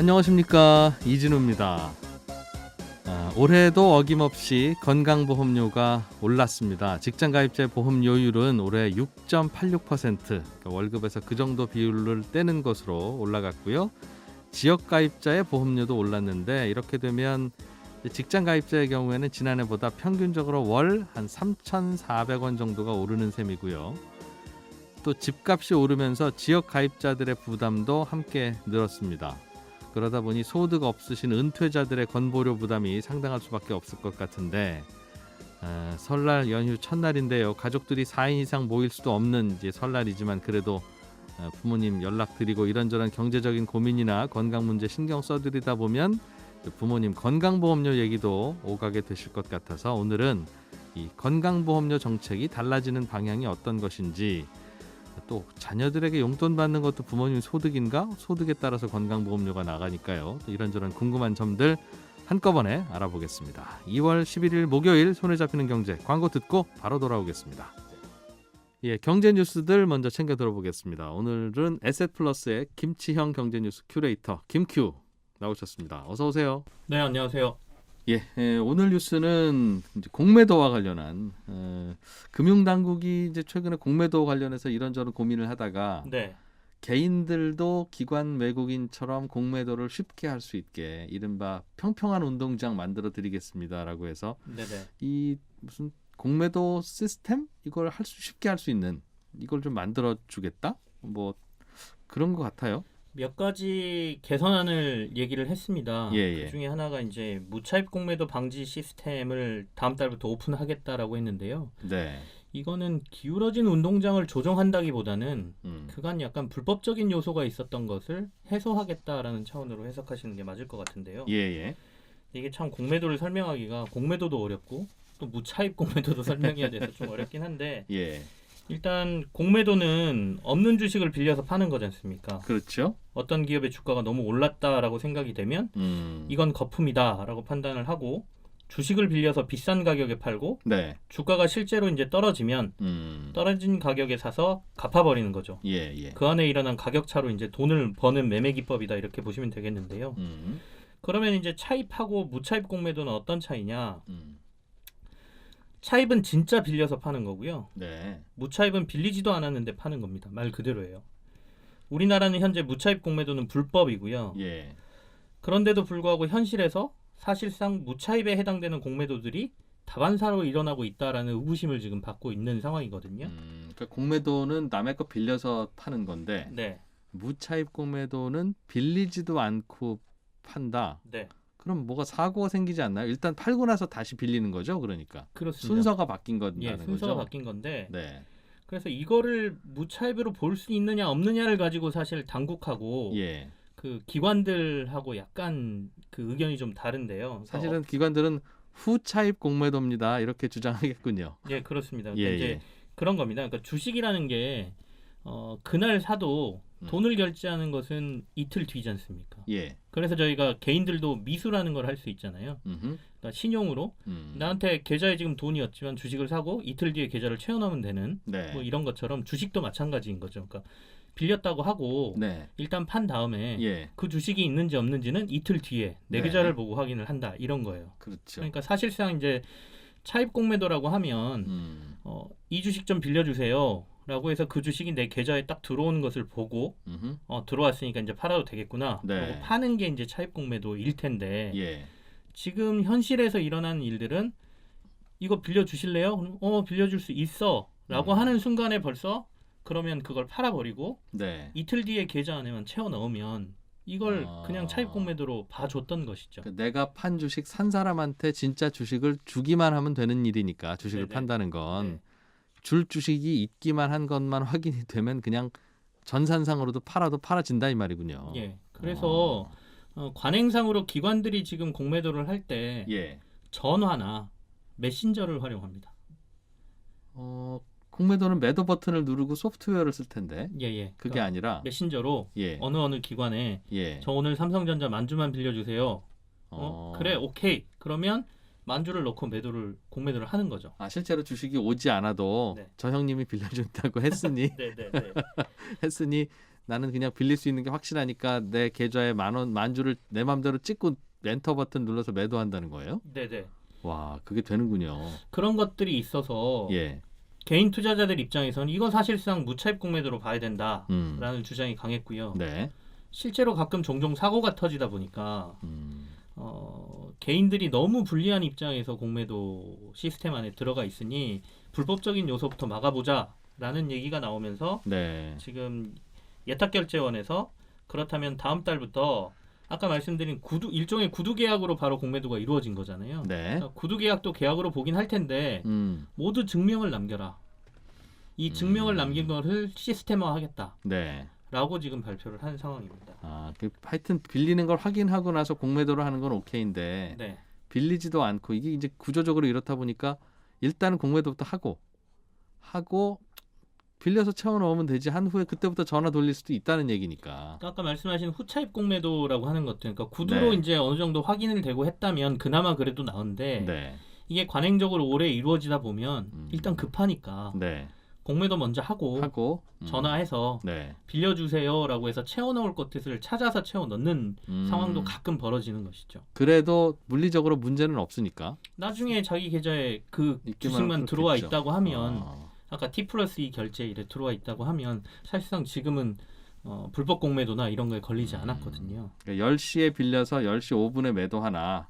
안녕하십니까, 이진우입니다. 올해도 어김없이 건강보험료가 올랐습니다. 직장가입자 보험료율은 올해 6.86%, 그러니까 월급에서 그 정도 비율을 떼는 것으로 올라갔고요. 지역가입자의 보험료도 올랐는데 이렇게 되면 직장가입자의 경우에는 지난해보다 평균적으로 월 한 3,400원 정도가 오르는 셈이고요. 또 집값이 오르면서 지역가입자들의 부담도 함께 늘었습니다. 그러다 보니 소득 없으신 은퇴자들의 건보료 부담이 상당할 수밖에 없을 것 같은데 설날 연휴 첫날인데요. 가족들이 4인 이상 모일 수도 없는 이제 설날이지만 그래도 부모님 연락드리고 이런저런 경제적인 고민이나 건강 문제 신경 써드리다 보면 부모님 건강보험료 얘기도 오가게 되실 것 같아서 오늘은 이 건강보험료 정책이 달라지는 방향이 어떤 것인지, 또 자녀들에게 용돈 받는 것도 부모님 소득인가? 소득에 따라서 건강보험료가 나가니까요. 이런저런 궁금한 점들 한꺼번에 알아보겠습니다. 2월 11일 목요일 손에 잡히는 경제, 광고 듣고 바로 돌아오겠습니다. 경제 뉴스들 먼저 챙겨 들어보겠습니다. 오늘은 에셋플러스의 김치형 경제 뉴스 큐레이터 김큐 나오셨습니다. 어서 오세요. 네, 안녕하세요. 오늘 뉴스는 이제 공매도와 관련한 금융당국이 이제 최근에 공매도 관련해서 이런저런 고민을 하다가 네, 개인들도 기관 외국인처럼 공매도를 쉽게 할 수 있게 이른바 평평한 운동장 만들어 드리겠습니다라고 해서 네네. 이 무슨 공매도 시스템 이걸 쉽게 할 수 있는 이걸 좀 만들어 주겠다 뭐 그런 것 같아요. 몇 가지 개선안을 얘기를 했습니다. 그 중에 하나가 이제 무차입 공매도 방지 시스템을 다음 달부터 오픈하겠다라고 했는데요. 네. 이거는 기울어진 운동장을 조정한다기보다는 그간 약간 불법적인 요소가 있었던 것을 해소하겠다라는 차원으로 해석하시는 게 맞을 것 같은데요. 이게 참 공매도를 설명하기가 공매도도 어렵고 또 무차입 공매도도 설명해야 돼서 좀 어렵긴 한데 일단 공매도는 없는 주식을 빌려서 파는 거지 않습니까? 그렇죠. 어떤 기업의 주가가 너무 올랐다라고 생각이 되면 이건 거품이다라고 판단을 하고 주식을 빌려서 비싼 가격에 팔고 주가가 실제로 이제 떨어지면 떨어진 가격에 사서 갚아버리는 거죠. 그 안에 일어난 가격 차로 이제 돈을 버는 매매 기법이다 이렇게 보시면 되겠는데요. 그러면 이제 차입하고 무차입 공매도는 어떤 차이냐? 차입은 진짜 빌려서 파는 거고요. 무차입은 빌리지도 않았는데 파는 겁니다. 말 그대로예요. 우리나라는 현재 무차입 공매도는 불법이고요. 그런데도 불구하고 현실에서 사실상 무차입에 해당되는 공매도들이 다반사로 일어나고 있다라는 의구심을 지금 받고 있는 상황이거든요. 그러니까 공매도는 남의 거 빌려서 파는 건데 무차입 공매도는 빌리지도 않고 판다. 그럼 뭐가 사고가 생기지 않나요? 일단 팔고 나서 다시 빌리는 거죠, 그러니까. 그렇습니다. 순서가 바뀐 거라는 거죠. 순서가 바뀐 건데. 그래서 이거를 무차입으로 볼 수 있느냐 없느냐를 가지고 사실 당국하고 그 기관들하고 약간 그 의견이 좀 다른데요. 사실은 기관들은 후차입 공매도입니다. 이렇게 주장하겠군요. 그렇습니다. 그러니까 이제 그런 겁니다. 그러니까 주식이라는 게 그날 사도 돈을 결제하는 것은 이틀 뒤지 않습니까? 그래서 저희가 개인들도 미수라는 걸 할 수 있잖아요. 그러니까 신용으로 나한테 계좌에 지금 돈이 없지만 주식을 사고 이틀 뒤에 계좌를 채워넣으면 되는 뭐 이런 것처럼 주식도 마찬가지인 거죠. 그러니까 빌렸다고 하고 일단 판 다음에 그 주식이 있는지 없는지는 이틀 뒤에 내 계좌를 보고 확인을 한다 이런 거예요. 그러니까 사실상 이제 차입 공매도라고 하면 이 주식 좀 빌려주세요. 라고 해서 그 주식이 내 계좌에 딱 들어오는 것을 보고 들어왔으니까 이제 팔아도 되겠구나. 라고 파는 게 이제 차입 공매도일 텐데 지금 현실에서 일어나는 일들은 이거 빌려주실래요? 빌려줄 수 있어. 라고 하는 순간에 벌써 그러면 그걸 팔아버리고 이틀 뒤에 계좌 안에만 채워 넣으면 이걸 그냥 차입 공매도로 봐줬던 것이죠. 그러니까 내가 판 주식 산 사람한테 진짜 주식을 주기만 하면 되는 일이니까 주식을 판다는 건 줄 주식이 있기만 한 것만 확인이 되면 그냥 전산상으로도 팔아도 팔아진다 이 말이군요. 그래서 관행상으로 기관들이 지금 공매도를 할 때 전화나 메신저를 활용합니다. 공매도는 매도 버튼을 누르고 소프트웨어를 쓸 텐데 그게 그러니까 아니라 메신저로 어느 기관에 저 오늘 삼성전자 만주만 빌려주세요. 그래 오케이 그러면 만주를 넣고 공매도를 하는 거죠. 실제로 주식이 오지 않아도 저 형님이 빌려준다고 했으니 했으니 나는 그냥 빌릴 수 있는 게 확실하니까 내 계좌에 10,000원, 10,000주를 내 맘대로 찍고 엔터 버튼 눌러서 매도한다는 거예요? 네네. 와, 그게 되는군요. 그런 것들이 있어서 예. 개인 투자자들 입장에서는 이건 사실상 무차입 공매도로 봐야 된다라는 주장이 강했고요. 네. 실제로 가끔 종종 사고가 터지다 보니까 개인들이 너무 불리한 입장에서 공매도 시스템 안에 들어가 있으니 불법적인 요소부터 막아보자라는 얘기가 나오면서 네. 지금 예탁결제원에서 그렇다면 다음 달부터 아까 말씀드린 일종의 구두 계약으로 바로 공매도가 이루어진 거잖아요. 네. 그러니까 구두 계약도 계약으로 보긴 할 텐데 모두 증명을 남겨라. 이 증명을 남긴 거를 시스템화하겠다. 네. 라고 지금 발표를 한 상황입니다. 아, 하여튼 빌리는 걸 확인하고 나서 공매도를 하는 건 오케이인데 네. 빌리지도 않고 이게 이제 구조적으로 이렇다 보니까 일단은 공매도부터 하고 빌려서 채워 넣으면 되지 한 후에 그때부터 전화 돌릴 수도 있다는 얘기니까. 아까 말씀하신 후차입 공매도라고 하는 것들, 그러니까 구두로 네. 이제 어느 정도 확인을 되고 했다면 그나마 그래도 나은데 네. 이게 관행적으로 오래 이루어지다 보면 일단 급하니까 네. 공매도 먼저 하고 전화해서 네. 빌려주세요라고 해서 채워 넣을 것들을 찾아서 채워 넣는 상황도 가끔 벌어지는 것이죠. 그래도 물리적으로 문제는 없으니까. 나중에 자기 계좌에 그 있기만 주식만 들어와 그렇겠죠. 있다고 하면 아까 T+2 결제일에 들어와 있다고 하면 사실상 지금은 불법 공매도나 이런 거에 걸리지 않았거든요. 그러니까 10시에 빌려서 10시 5분에 매도하나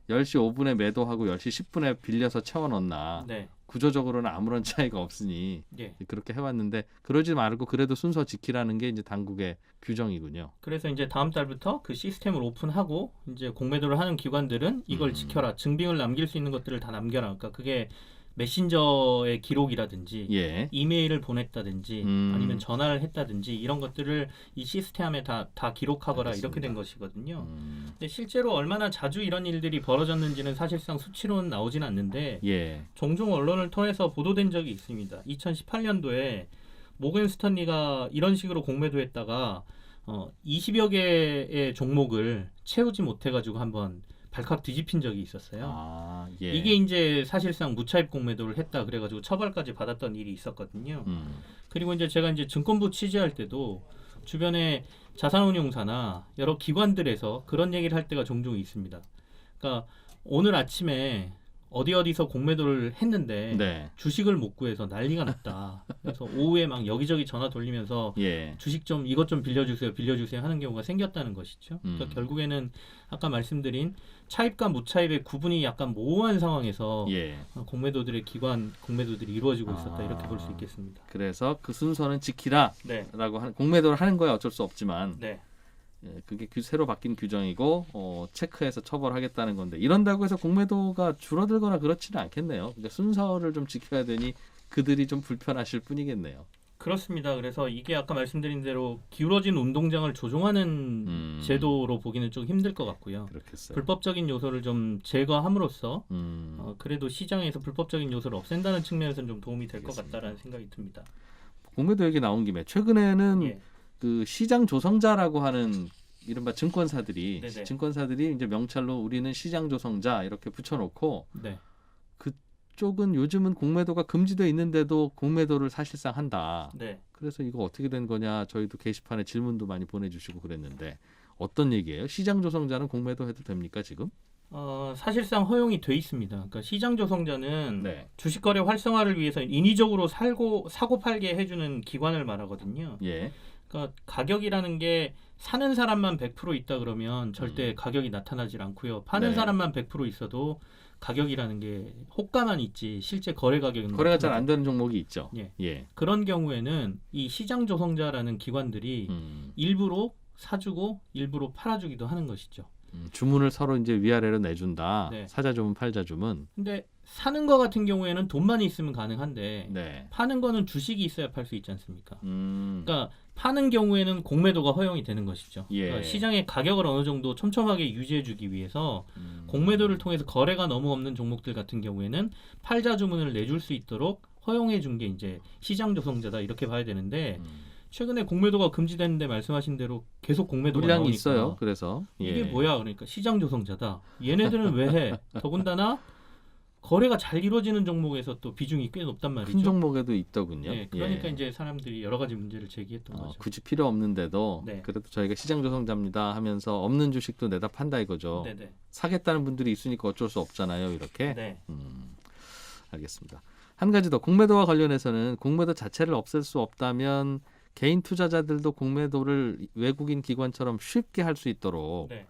10시 5분에 매도하고 10시 10분에 빌려서 채워 넣나. 네. 구조적으로는 아무런 차이가 없으니 예. 그렇게 해왔는데 그러지 말고 그래도 순서 지키라는 게 이제 당국의 규정이군요. 그래서 이제 다음 달부터 그 시스템을 오픈하고 이제 공매도를 하는 기관들은 이걸 지켜라. 증빙을 남길 수 있는 것들을 다 남겨라. 그러니까 그게 메신저의 기록이라든지 예. 이메일을 보냈다든지 아니면 전화를 했다든지 이런 것들을 이 시스템에 다 기록하거라. 알겠습니다. 이렇게 된 것이거든요. 근데 실제로 얼마나 자주 이런 일들이 벌어졌는지는 사실상 수치로는 나오진 않는데 예. 종종 언론을 통해서 보도된 적이 있습니다. 2018년도에 모건 스턴리가 이런 식으로 공매도했다가 20여 개의 종목을 채우지 못해가지고 한번 발칵 뒤집힌 적이 있었어요. 아, 예. 이게 이제 사실상 무차입 공매도를 했다 그래가지고 처벌까지 받았던 일이 있었거든요. 그리고 이제 제가 이제 증권부 취재할 때도 주변에 자산운용사나 여러 기관들에서 그런 얘기를 할 때가 종종 있습니다. 그러니까 오늘 아침에 어디서 공매도를 했는데 네. 주식을 못 구해서 난리가 났다. 그래서 오후에 막 여기저기 전화 돌리면서 예. 주식 좀 이것 좀 빌려주세요 하는 경우가 생겼다는 것이죠. 그러니까 결국에는 아까 말씀드린 차입과 무차입의 구분이 약간 모호한 상황에서 예. 공매도들이 이루어지고 있었다 이렇게 볼 수 있겠습니다. 그래서 그 순서는 지키라라고 네. 공매도를 하는 거야 어쩔 수 없지만 네. 예, 그게 새로 바뀐 규정이고 체크해서 처벌하겠다는 건데 이런다고 해서 공매도가 줄어들거나 그렇지는 않겠네요. 그러니까 순서를 좀 지켜야 되니 그들이 좀 불편하실 뿐이겠네요. 그렇습니다. 그래서 이게 아까 말씀드린 대로 기울어진 운동장을 조종하는 제도로 보기는 좀 힘들 것 같고요. 그렇겠어요. 불법적인 요소를 좀 제거함으로써 그래도 시장에서 불법적인 요소를 없앤다는 측면에서는 좀 도움이 될 것 같다라는 생각이 듭니다. 공매도 얘기 나온 김에 최근에는 예. 그 시장 조성자라고 하는 이른바 증권사들이 네네. 이제 명찰로 우리는 시장 조성자 이렇게 붙여놓고 네. 그쪽은 요즘은 공매도가 금지돼 있는데도 공매도를 사실상 한다. 네. 그래서 이거 어떻게 된 거냐 저희도 게시판에 질문도 많이 보내주시고 그랬는데 어떤 얘기예요? 시장 조성자는 공매도 해도 됩니까 지금? 사실상 허용이 돼 있습니다. 그러니까 시장 조성자는 네. 주식 거래 활성화를 위해서 인위적으로 사고 팔게 해주는 기관을 말하거든요. 예. 그러니까 가격이라는 게 사는 사람만 100% 있다 그러면 절대 가격이 나타나질 않고요. 파는 네. 사람만 100% 있어도 가격이라는 게 호가만 있지 실제 거래 가격은 거래가 잘 안 되는 종목이 있죠. 예. 예. 그런 경우에는 이 시장 조성자라는 기관들이 일부러 사주고 일부러 팔아주기도 하는 것이죠. 주문을 서로 이제 위아래로 내준다. 네. 사자 주문, 팔자 주문. 근데 사는 거 같은 경우에는 돈만 있으면 가능한데 네. 파는 거는 주식이 있어야 팔 수 있지 않습니까? 음. 그러니까 파는 경우에는 공매도가 허용이 되는 것이죠. 예. 그러니까 시장의 가격을 어느 정도 촘촘하게 유지해주기 위해서 공매도를 통해서 거래가 너무 없는 종목들 같은 경우에는 팔자 주문을 내줄 수 있도록 허용해준 게 이제 시장 조성자다 이렇게 봐야 되는데 최근에 공매도가 금지됐는데 말씀하신 대로 계속 공매도가 물량이 나오니까 있어요. 그래서 예. 이게 뭐야? 그러니까 시장 조성자다. 얘네들은 왜 해? 더군다나 거래가 잘 이루어지는 종목에서 또 비중이 꽤 높단 말이죠. 큰 종목에도 있더군요. 네, 그러니까 이제 사람들이 여러 가지 문제를 제기했던 거죠. 굳이 필요 없는데도 네. 그래도 저희가 시장 조성자입니다 하면서 없는 주식도 내다 판다 이거죠. 네네. 사겠다는 분들이 있으니까 어쩔 수 없잖아요. 이렇게. 네. 알겠습니다. 한 가지 더 공매도와 관련해서는 공매도 자체를 없앨 수 없다면 개인 투자자들도 공매도를 외국인 기관처럼 쉽게 할 수 있도록 네.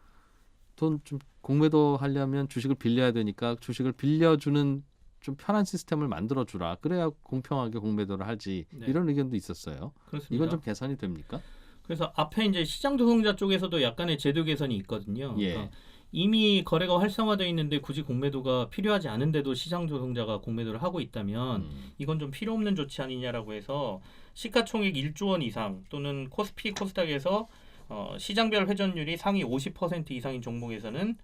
돈 좀 공매도 하려면 주식을 빌려야 되니까 주식을 빌려주는 좀 편한 시스템을 만들어 주라. 그래야 공평하게 공매도를 하지. 네. 이런 의견도 있었어요. 그렇습니다. 이건 좀 개선이 됩니까? 그래서 앞에 이제 시장 조성자 쪽에서도 약간의 제도 개선이 있거든요. 예. 그러니까 이미 거래가 활성화되어 있는데 굳이 공매도가 필요하지 않은데도 시장 조성자가 공매도를 하고 있다면 이건 좀 필요 없는 조치 아니냐라고 해서 시가총액 1조 원 이상 또는 코스피 코스닥에서 시장별 회전율이 상위 50% 이상인 종목에서는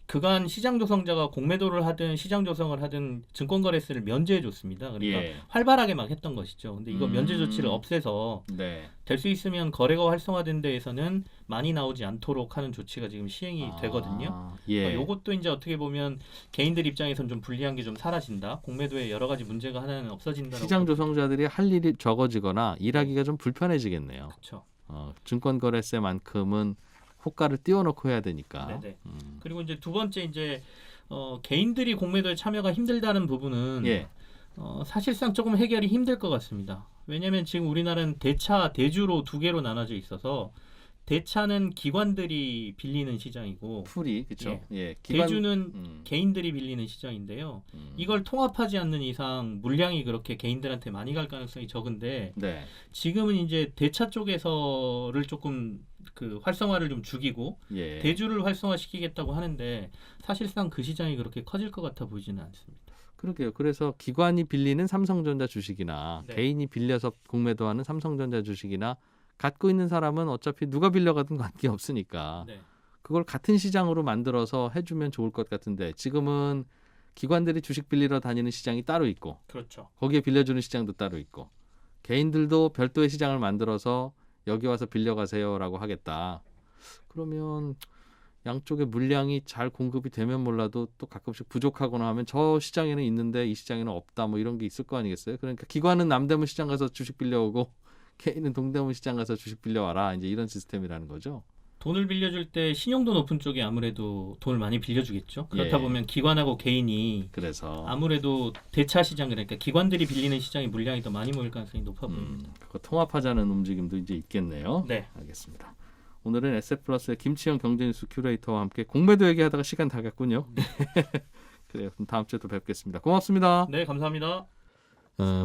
그간 시장 조성자가 공매도를 하든 시장 조성을 하든 증권거래세를 면제해 줬습니다. 그러니까 예. 활발하게 막 했던 것이죠. 근데 이거 면제 조치를 없애서 네. 될 수 있으면 거래가 활성화된 데에서는 많이 나오지 않도록 하는 조치가 지금 시행이 되거든요. 예. 그러니까 이것도 이제 어떻게 보면 개인들 입장에서는 좀 불리한 게 좀 사라진다. 공매도에 여러 가지 문제가 하나는 없어진다라고. 시장 조성자들이 할 일이 적어지거나 일하기가 좀 불편해지겠네요. 그렇죠. 증권거래세만큼은 호가를 띄워놓고 해야 되니까. 네네. 그리고 이제 두 번째 이제 개인들이 공매도에 참여가 힘들다는 부분은 예. 사실상 조금 해결이 힘들 것 같습니다. 왜냐하면 지금 우리나라는 대차, 대주로 두 개로 나눠져 있어서 대차는 기관들이 빌리는 시장이고 풀이 그렇죠. 예. 대주는 개인들이 빌리는 시장인데요. 이걸 통합하지 않는 이상 물량이 그렇게 개인들한테 많이 갈 가능성이 적은데 네. 지금은 이제 대차 쪽에서를 조금 그 활성화를 좀 죽이고 예. 대주를 활성화시키겠다고 하는데 사실상 그 시장이 그렇게 커질 것 같아 보이지는 않습니다. 그러게요. 그래서 기관이 빌리는 삼성전자 주식이나 네. 개인이 빌려서 공매도하는 삼성전자 주식이나 갖고 있는 사람은 어차피 누가 빌려가든 관계없으니까 네. 그걸 같은 시장으로 만들어서 해주면 좋을 것 같은데 지금은 기관들이 주식 빌리러 다니는 시장이 따로 있고 그렇죠. 거기에 빌려주는 시장도 따로 있고 개인들도 별도의 시장을 만들어서 여기 와서 빌려가세요라고 하겠다. 그러면 양쪽의 물량이 잘 공급이 되면 몰라도 또 가끔씩 부족하거나 하면 저 시장에는 있는데 이 시장에는 없다 뭐 이런 게 있을 거 아니겠어요? 그러니까 기관은 남대문 시장 가서 주식 빌려오고 개인은 동대문 시장 가서 주식 빌려와라. 이제 이런 시스템이라는 거죠. 돈을 빌려줄 때 신용도 높은 쪽에 아무래도 돈을 많이 빌려주겠죠. 그렇다 예. 보면 기관하고 개인이 그래서 아무래도 대차 시장 그러니까 기관들이 빌리는 시장이 물량이 더 많이 모일 가능성이 높아 보입니다. 그거 통합하자는 움직임도 이제 있겠네요. 네. 알겠습니다. 오늘은 SF플러스의 김치영 경제뉴스 큐레이터와 함께 공매도 얘기하다가 시간 다 갔군요. 그래요. 그럼 다음 주에 또 뵙겠습니다. 고맙습니다. 네, 감사합니다.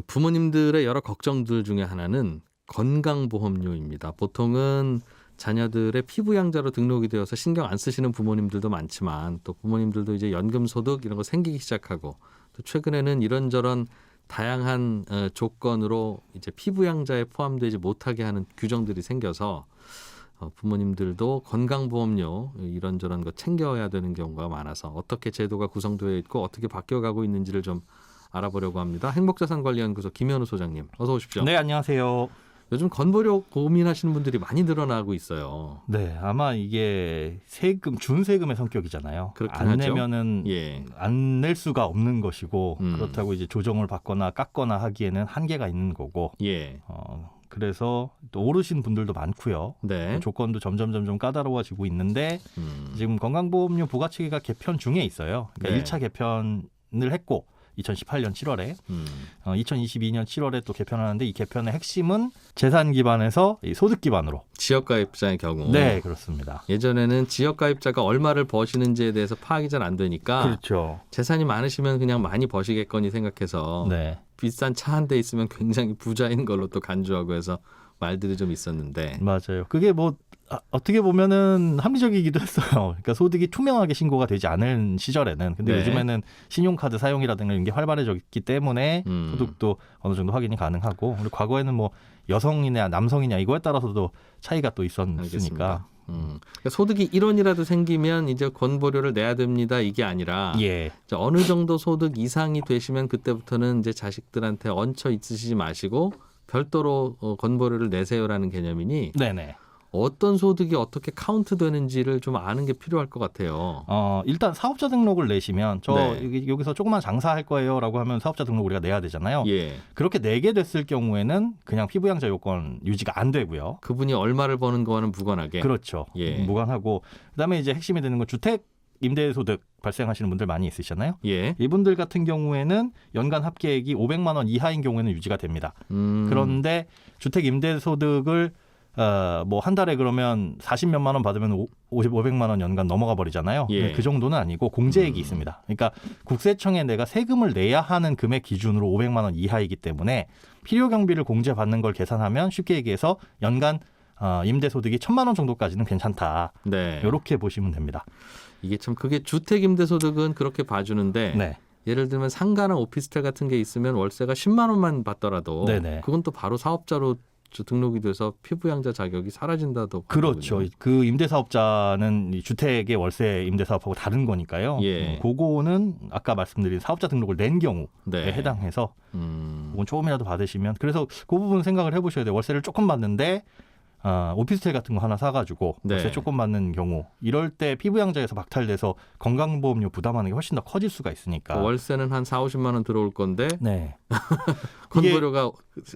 부모님들의 여러 걱정들 중에 하나는 건강보험료입니다. 보통은 자녀들의 피부양자로 등록이 되어서 신경 안 쓰시는 부모님들도 많지만 또 부모님들도 이제 연금소득 이런 거 생기기 시작하고 또 최근에는 이런저런 다양한 조건으로 이제 피부양자에 포함되지 못하게 하는 규정들이 생겨서 부모님들도 건강보험료 이런저런 거 챙겨야 되는 경우가 많아서 어떻게 제도가 구성되어 있고 어떻게 바뀌어가고 있는지를 좀 알아보려고 합니다. 행복자산관리연구소 김현우 소장님 어서 오십시오. 네, 안녕하세요. 요즘 건보료 고민하시는 분들이 많이 늘어나고 있어요. 네, 아마 이게 세금, 준세금의 성격이잖아요. 그렇긴 안 하죠. 내면은 예. 안 낼 수가 없는 것이고 그렇다고 이제 조정을 받거나 깎거나 하기에는 한계가 있는 거고. 예. 그래서 또 오르신 분들도 많고요. 네. 조건도 점점 까다로워지고 있는데 지금 건강보험료 부과체계가 개편 중에 있어요. 그러니까 네. 1차 개편을 했고 2018년 7월에 2022년 7월에 또 개편하는데 이 개편의 핵심은 재산 기반에서 이 소득 기반으로. 지역가입자의 경우. 네, 그렇습니다. 예전에는 지역가입자가 얼마를 버시는지에 대해서 파악이 잘 안 되니까 그렇죠. 재산이 많으시면 그냥 많이 버시겠거니 생각해서 네. 비싼 차 한 대 있으면 굉장히 부자인 걸로 또 간주하고 해서 말들이 좀 있었는데. 맞아요. 그게 뭐 어떻게 보면은 합리적이기도 했어요. 그러니까 소득이 투명하게 신고가 되지 않은 시절에는. 근데 네. 요즘에는 신용카드 사용이라든가 이런 게 활발해졌기 때문에 소득도 어느 정도 확인이 가능하고. 그리고 과거에는 뭐 여성이냐 남성이냐 이거에 따라서도 차이가 또 있었으니까. 알겠습니다. 그러니까 소득이 1원이라도 생기면 이제 건보료를 내야 됩니다. 이게 아니라 예. 어느 정도 소득 이상이 되시면 그때부터는 이제 자식들한테 얹혀 있으시지 마시고 별도로 건보료를 내세요라는 개념이니 네네. 어떤 소득이 어떻게 카운트되는지를 좀 아는 게 필요할 것 같아요. 일단 사업자 등록을 내시면 네. 여기서 조그만 장사할 거예요라고 하면 사업자 등록 우리가 내야 되잖아요. 예. 그렇게 내게 됐을 경우에는 그냥 피부양자 요건 유지가 안 되고요. 그분이 얼마를 버는 거와는 무관하게. 그렇죠. 예. 무관하고 그다음에 이제 핵심이 되는 건 주택 임대소득 발생하시는 분들 많이 있으시잖아요. 예. 이분들 같은 경우에는 연간 합계액이 500만 원 이하인 경우에는 유지가 됩니다. 그런데 주택 임대소득을 뭐 한 달에 그러면 40몇만 원 받으면 500만 원 연간 넘어가 버리잖아요. 예. 그 정도는 아니고 공제액이 있습니다. 그러니까 국세청에 내가 세금을 내야 하는 금액 기준으로 500만 원 이하이기 때문에 필요 경비를 공제받는 걸 계산하면 쉽게 얘기해서 연간 임대소득이 1,000만 원 정도까지는 괜찮다. 네. 이렇게 보시면 됩니다. 이게 참 그게 주택 임대소득은 그렇게 봐주는데 네. 예를 들면 상가나 오피스텔 같은 게 있으면 월세가 10만 원만 받더라도 네네. 그건 또 바로 사업자로 등록이 돼서 피부양자 자격이 사라진다도. 그렇죠. 하거든요. 그 임대사업자는 이 주택의 월세 임대사업하고 다른 거니까요. 예. 그거는 아까 말씀드린 사업자 등록을 낸 경우에 네. 해당해서 그건 조금이라도 받으시면 그래서 그 부분 생각을 해보셔야 돼요. 월세를 조금 받는데 오피스텔 같은 거 하나 사가지고 네. 월세 조금 받는 경우 이럴 때 피부양자에서 박탈돼서 건강보험료 부담하는 게 훨씬 더 커질 수가 있으니까. 월세는 한 4, 50만 원 들어올 건데 네. 건보료가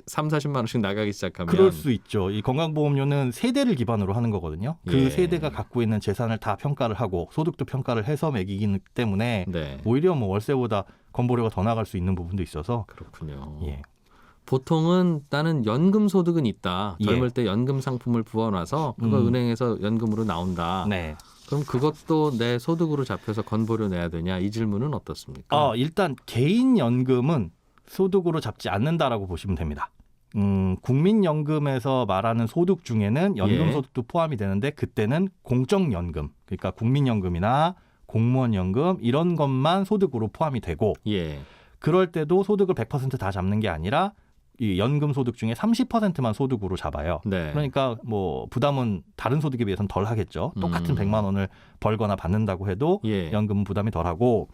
3, 40만 원씩 나가기 시작하면 그럴 수 있죠. 이 건강보험료는 세대를 기반으로 하는 거거든요. 그 예. 세대가 갖고 있는 재산을 다 평가를 하고 소득도 평가를 해서 매기기 때문에 네. 오히려 뭐 월세보다 건보료가 더 나갈 수 있는 부분도 있어서 그렇군요. 예. 보통은 나는 연금 소득은 있다. 예. 젊을 때 연금 상품을 부어놔서 그거 은행에서 연금으로 나온다. 네. 그럼 그것도 내 소득으로 잡혀서 건보료 내야 되냐? 이 질문은 어떻습니까? 일단 개인 연금은 소득으로 잡지 않는다라고 보시면 됩니다. 국민연금에서 말하는 소득 중에는 연금 예. 소득도 포함이 되는데 그때는 공적연금, 그러니까 국민연금이나 공무원연금 이런 것만 소득으로 포함이 되고 예. 그럴 때도 소득을 100% 다 잡는 게 아니라 이 연금 소득 중에 30%만 소득으로 잡아요. 네. 그러니까 뭐 부담은 다른 소득에 비해서는 덜 하겠죠. 똑같은 100만 원을 벌거나 받는다고 해도 예. 연금 부담이 덜하고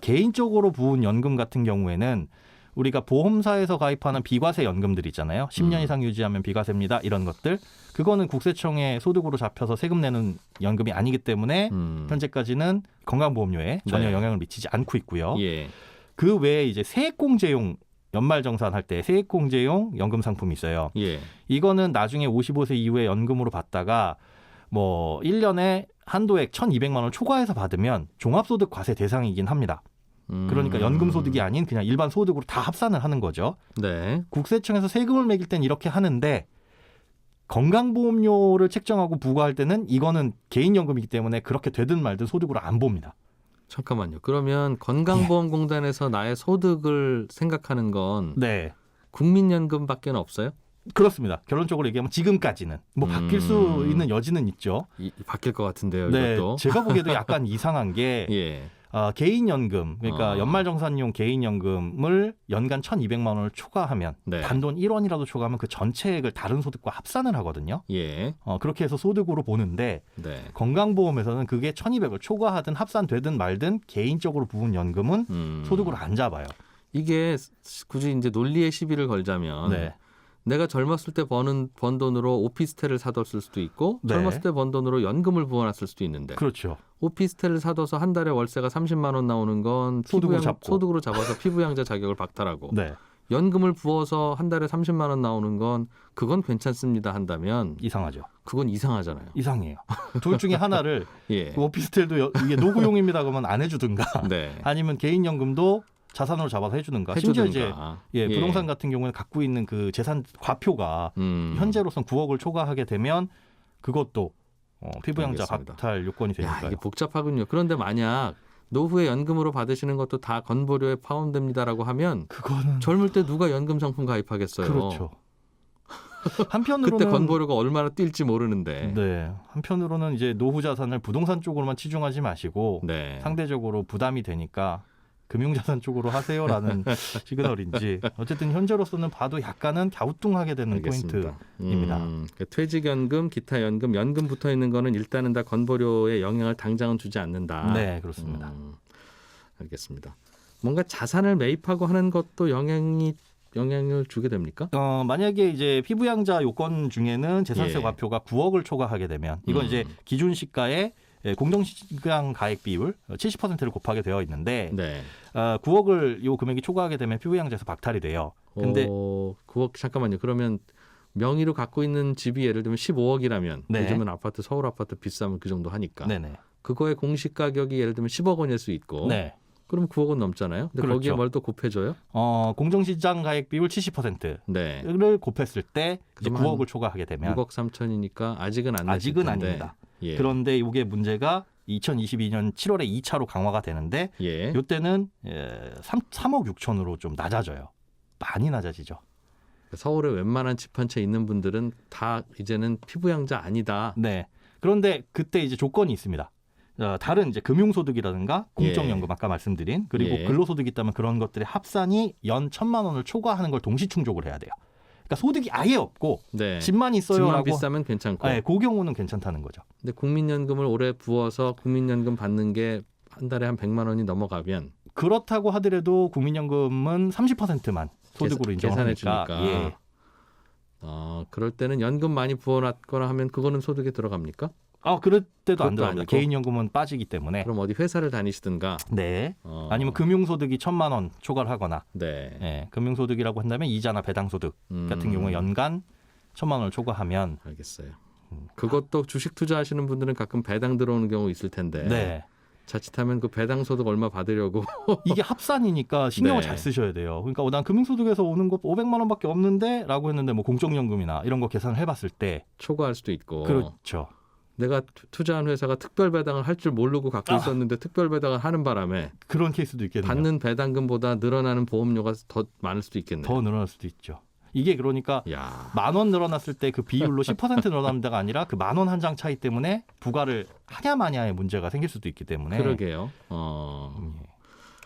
개인적으로 부은 연금 같은 경우에는 우리가 보험사에서 가입하는 비과세 연금들 있잖아요. 10년 이상 유지하면 비과세입니다. 이런 것들. 그거는 국세청에 소득으로 잡혀서 세금 내는 연금이 아니기 때문에 현재까지는 건강보험료에 전혀 네. 영향을 미치지 않고 있고요. 예. 그 외에 이제 세액공제용 연말정산할 때 세액공제용 연금 상품이 있어요. 예. 이거는 나중에 55세 이후에 연금으로 받다가 뭐 1년에 한도액 1,200만 원 초과해서 받으면 종합소득 과세 대상이긴 합니다. 그러니까 연금 소득이 아닌 그냥 일반 소득으로 다 합산을 하는 거죠. 네. 국세청에서 세금을 매길 땐 이렇게 하는데 건강보험료를 책정하고 부과할 때는 이거는 개인연금이기 때문에 그렇게 되든 말든 소득으로 안 봅니다. 잠깐만요. 그러면 건강보험공단에서 나의 소득을 생각하는 건 네. 국민연금밖에 없어요? 그렇습니다. 결론적으로 얘기하면 지금까지는 뭐 바뀔 수 있는 여지는 있죠. 바뀔 것 같은데요. 네, 이것도. 제가 보기에도 약간 이상한 게 예. 개인연금, 그러니까 연말정산용 개인연금을 연간 1,200만 원을 초과하면 네. 단돈 1원이라도 초과하면 그 전체액을 다른 소득과 합산을 하거든요. 예. 그렇게 해서 소득으로 보는데 네. 건강보험에서는 그게 1,200을 초과하든 합산되든 말든 개인적으로 부은 연금은 소득으로 안 잡아요. 이게 굳이 이제 논리의 시비를 걸자면 네. 내가 젊었을 때 번 돈으로 오피스텔을 사뒀을 수도 있고 네. 젊었을 때 번 돈으로 연금을 부어놨을 수도 있는데 그렇죠. 오피스텔을 사둬서 한 달에 월세가 30만 원 나오는 건 소득으로 잡아서 피부양자 자격을 박탈하고 네. 연금을 부어서 한 달에 30만 원 나오는 건 그건 괜찮습니다 한다면 이상하죠. 그건 이상하잖아요. 이상해요. 둘 중에 하나를 예. 그 오피스텔도 이게 노구용입니다 그러면 안 해주든가 네. 아니면 개인연금도 자산으로 잡아서 해주든가. 심지어 이제 부동산 같은 경우는 갖고 있는 그 재산 과표가 현재로선 9억을 초과하게 되면 그것도 피부양자 알겠습니다. 박탈 요건이 야, 되니까요. 이게 복잡하군요. 그런데 만약 노후에 연금으로 받으시는 것도 다 건보료에 포함됩니다라고 하면 그거는 젊을 때 누가 연금 상품 가입하겠어요. 그렇죠. 한편으로는 그때 건보료가 얼마나 뛸지 모르는데. 네. 한편으로는 이제 노후 자산을 부동산 쪽으로만 치중하지 마시고 네. 상대적으로 부담이 되니까 금융자산 쪽으로 하세요라는 시그널인지 어쨌든 현재로서는 봐도 약간은 갸우뚱하게 되는 알겠습니다. 포인트입니다. 그러니까 퇴직연금, 기타 연금, 연금 붙어 있는 거는 일단은 다 건보료에 영향을 당장은 주지 않는다. 네, 그렇습니다. 알겠습니다. 뭔가 자산을 매입하고 하는 것도 영향이 영향을 주게 됩니까? 만약에 이제 피부양자 요건 중에는 재산세 예. 과표가 9억을 초과하게 되면 이건 이제 기준 시가의 공정시장 가액 비율 70%를 곱하게 되어 있는데 네. 9억을 요 금액이 초과하게 되면 피부양자에서 박탈이 돼요. 근데 9억 잠깐만요. 그러면 명의로 갖고 있는 집이 예를 들면 15억이라면 네. 요즘은 아파트 서울 아파트 비싸면 그 정도 하니까 네네. 그거의 공시 가격이 예를 들면 10억 원일 수 있고 네. 그럼 9억 원 넘잖아요. 근데 그렇죠. 거기에 뭘 또 곱해줘요? 공정시장 가액 비율 70%를 네. 곱했을 때 이제 그럼 9억을 초과하게 되면 6억 3천이니까 아직은 안 내실 아직은 텐데. 아닙니다. 예. 그런데 이게 문제가 2022년 7월에 2차로 강화가 되는데 예. 이때는 3억 6천으로 좀 낮아져요. 많이 낮아지죠. 서울에 웬만한 집 한 채 있는 분들은 다 이제는 피부양자 아니다. 네. 그런데 그때 이제 조건이 있습니다. 다른 이제 금융소득이라든가 공적연금 아까 말씀드린 그리고 예. 근로소득이 있다면 그런 것들의 합산이 연 1,000만 원을 초과하는 걸 동시 충족을 해야 돼요. 그러니까 소득이 아예 없고 네. 집만 집만 있어요라고. 비싸면 괜찮고. 네, 그 경우는 괜찮다는 거죠. 근데 국민연금을 올해 부어서 국민연금 받는 게 한 달에 한 100만 원이 넘어가면 그렇다고 하더라도 국민연금은 30%만 소득으로 계산해 인정하니까. 주니까. 예. 그럴 때는 연금 많이 부어놨거나 하면 그거는 소득에 들어갑니까? 그럴 때도 안 그것도 들어갑니다. 아니고? 개인연금은 빠지기 때문에. 그럼 어디 회사를 다니시든가. 네. 아니면 금융소득이 1,000만 원 초과를 하거나. 네. 예, 금융소득이라고 한다면 이자나 배당소득 같은 경우에 연간 1,000만 원을 초과하면. 알겠어요. 그것도 주식 투자하시는 분들은 가끔 배당 들어오는 경우 있을 텐데. 네. 자칫하면 그 배당 소득 얼마 받으려고. 이게 합산이니까 신경을 네. 잘 쓰셔야 돼요. 그러니까 난 금융소득에서 오는 거 500만 원밖에 없는데 라고 했는데 뭐 공적연금이나 이런 거 계산을 해봤을 때. 초과할 수도 있고. 그렇죠. 내가 투자한 회사가 특별 배당을 할 줄 모르고 갖고 있었는데 특별 배당을 하는 바람에 그런 케이스도 있겠네요. 받는 배당금보다 늘어나는 보험료가 더 많을 수도 있겠네요. 더 늘어날 수도 있죠. 이게 그러니까 야. 10,000원 늘어났을 때 그 비율로 10% 늘어나는 데가 아니라 그 10,000원 한 장 차이 때문에 부과를 하냐 마냐의 문제가 생길 수도 있기 때문에. 그러게요.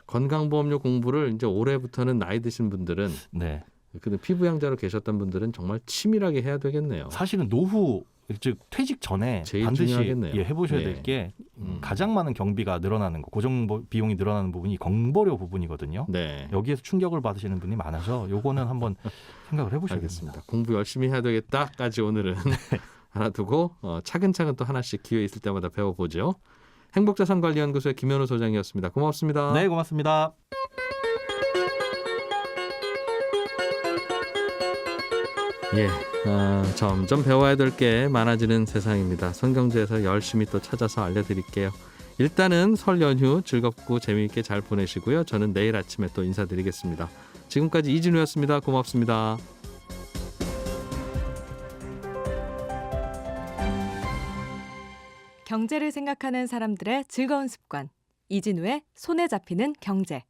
건강보험료 공부를 이제 올해부터는 나이 드신 분들은 네. 근데 피부양자로 계셨던 분들은 정말 치밀하게 해야 되겠네요. 사실은 노후 즉 퇴직 전에 제일 반드시 중요하겠네요. 해보셔야 예. 될 게 가장 많은 경비가 늘어나는 거, 고정 비용이 늘어나는 부분이 건보료 부분이거든요. 네. 여기에서 충격을 받으시는 분이 많아서 요거는 한번 생각을 해보셔야겠습니다. 알겠습니다. 공부 열심히 해야 되겠다까지 오늘은 하나 두고 차근차근 또 하나씩 기회 있을 때마다 배워보죠. 행복자산관리연구소의 김현우 소장이었습니다. 고맙습니다. 네, 고맙습니다. 예, 점점 배워야 될 게 많아지는 세상입니다. 손경제에서 열심히 또 찾아서 알려드릴게요. 일단은 설 연휴 즐겁고 재미있게 잘 보내시고요. 저는 내일 아침에 또 인사드리겠습니다. 지금까지 이진우였습니다. 고맙습니다. 경제를 생각하는 사람들의 즐거운 습관. 이진우의 손에 잡히는 경제.